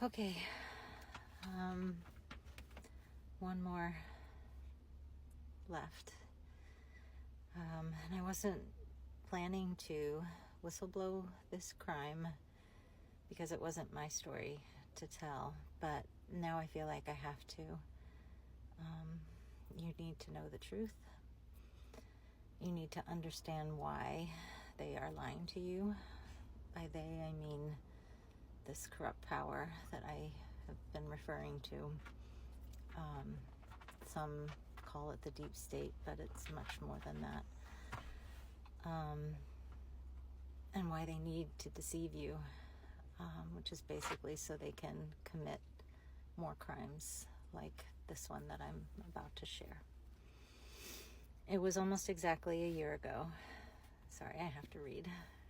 Okay. One more left. And I wasn't planning to whistleblow this crime because it wasn't my story to tell, but now I feel like I have to. You need to know the truth. You need to understand why they are lying to you. By they, I mean this corrupt power that I have been referring to. Some call it the deep state, but it's much more than that. And why they need to deceive you, which is basically so they can commit more crimes like this one that I'm about to share. It was almost exactly a year ago. Sorry, I have to read.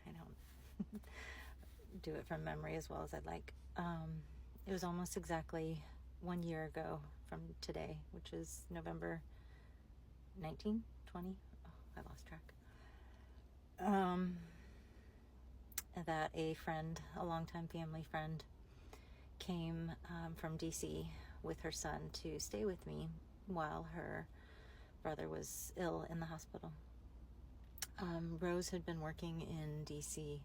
I don't do it from memory as well as I'd like. It was almost exactly 1 year ago from today, which is November 19, 20. Oh, I lost track. That a friend, a longtime family friend, came from DC with her son to stay with me while her brother was ill in the hospital. Rose had been working in DC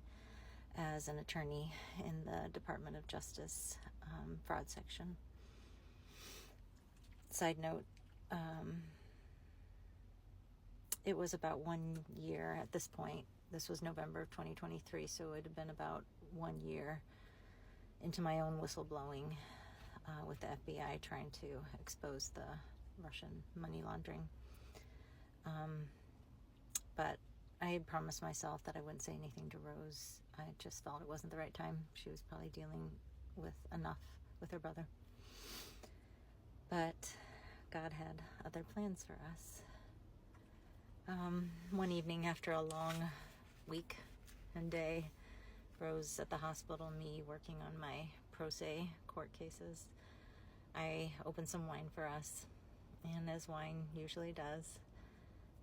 as an attorney in the Department of Justice fraud section. Side note, it was about 1 year at this point. This was November of 2023, so it had been about 1 year into my own whistleblowing with the FBI trying to expose the Russian money laundering. But I had promised myself that I wouldn't say anything to Rose. I just felt it wasn't the right time. She was probably dealing with enough with her brother. But God had other plans for us. One evening after a long week and day, Rose at the hospital, me working on my pro se court cases, I opened some wine for us. And as wine usually does,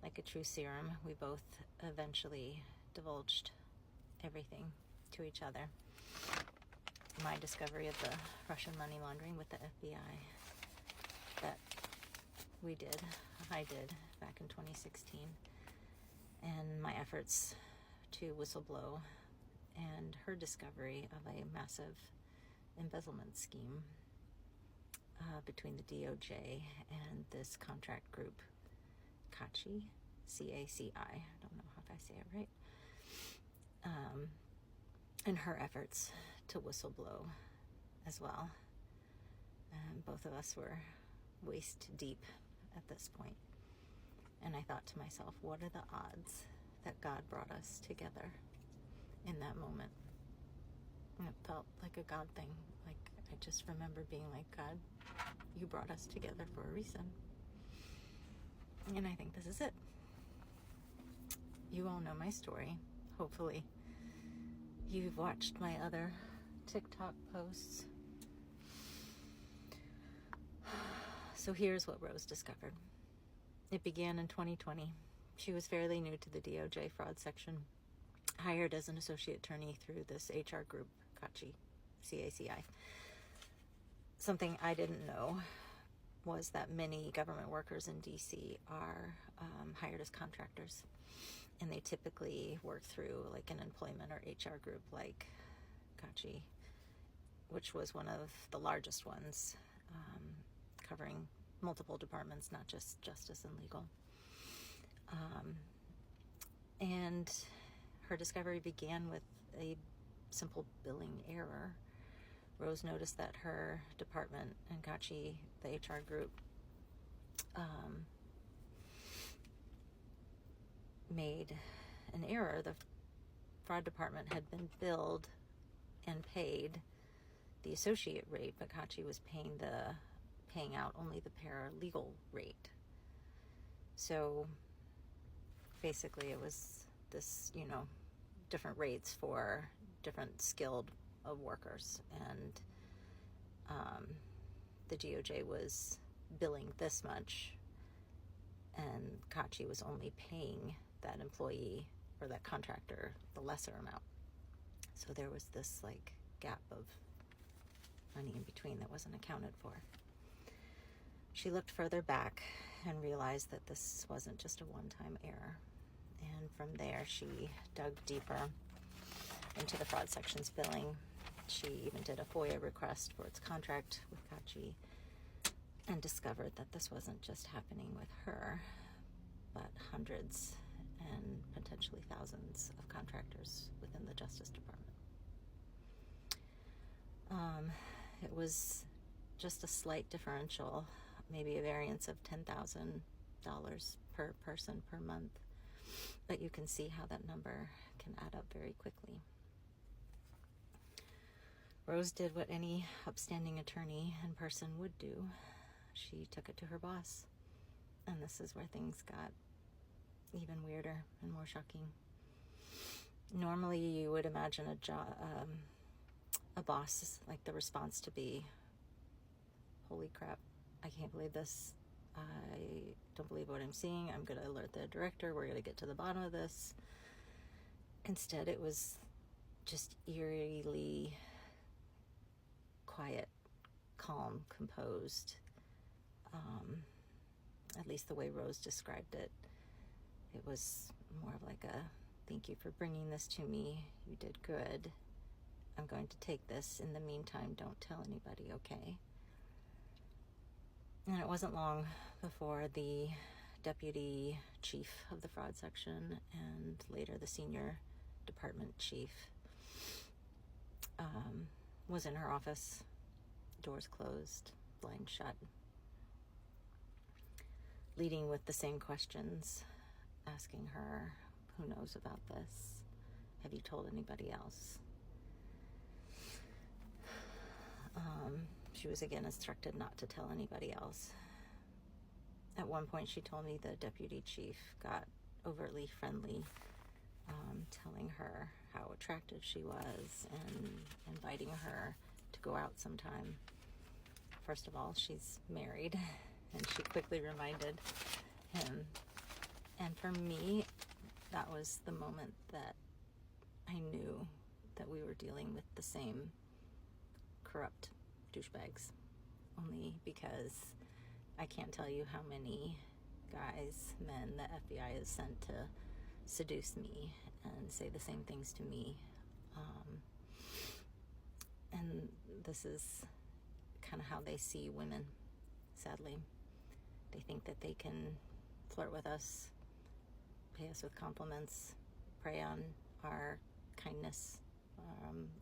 like a true serum, we both eventually divulged everything to each other. My discovery of the Russian money laundering with the FBI that I did back in 2016, and my efforts to whistleblow, and her discovery of a massive embezzlement scheme between the DOJ and this contract group, CACI, C-A-C-I, I don't know if I say it right, and her efforts to whistleblow as well. Both of us were waist deep at this point. And I thought to myself, what are the odds that God brought us together in that moment? And it felt like a God thing. Like, I just remember being like, God, you brought us together for a reason. And I think this is it. You all know my story, hopefully. You've watched my other TikTok posts. So here's what Rose discovered. It began in 2020. She was fairly new to the DOJ fraud section, hired as an associate attorney through this HR group, CACI, C-A-C-I. Something I didn't know was that many government workers in DC are hired as contractors, and they typically work through like an employment or HR group like CACI, which was one of the largest ones, covering multiple departments, not just justice and legal. And her discovery began with a simple billing error. Rose noticed that her department and CACI, the HR group, made an error. The fraud department had been billed and paid the associate rate, but CACI was paying out only the paralegal rate. So basically it was this, different rates for different skilled workers, and the DOJ was billing this much, and CACI was only paying that employee or that contractor the lesser amount. So there was this like gap of money in between that wasn't accounted for. She looked further back and realized that this wasn't just a one-time error. And from there, she dug deeper into the fraud section's billing. She even did a FOIA request for its contract with Kachi and discovered that this wasn't just happening with her, but hundreds and potentially thousands of contractors within the Justice Department. It was just a slight differential, maybe a variance of $10,000 per person per month, but you can see how that number can add up very quickly. Rose did what any upstanding attorney in person would do. She took it to her boss, and this is where things got even weirder and more shocking. Normally, you would imagine a boss, like the response to be, holy crap, I can't believe this. I don't believe what I'm seeing. I'm going to alert the director. We're going to get to the bottom of this. Instead, it was just eerily quiet, calm, composed. At least the way Rose described it. It was more of like a, thank you for bringing this to me. You did good. I'm going to take this. In the meantime, don't tell anybody, okay? And it wasn't long before the deputy chief of the fraud section and later the senior department chief was in her office, doors closed, blinds shut, leading with the same questions, asking her, who knows about this? Have you told anybody else? She was again instructed not to tell anybody else. At one point, she told me the deputy chief got overtly friendly, telling her how attractive she was and inviting her to go out sometime. First of all, she's married, and she quickly reminded him. And for me, that was the moment that I knew that we were dealing with the same corrupt douchebags. Only because I can't tell you how many guys, men, the FBI has sent to seduce me and say the same things to me. And this is kind of how they see women, sadly. They think that they can flirt with us, pay us with compliments, prey on our kindness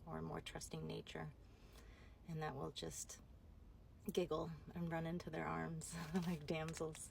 or more trusting nature, and that will just giggle and run into their arms like damsels.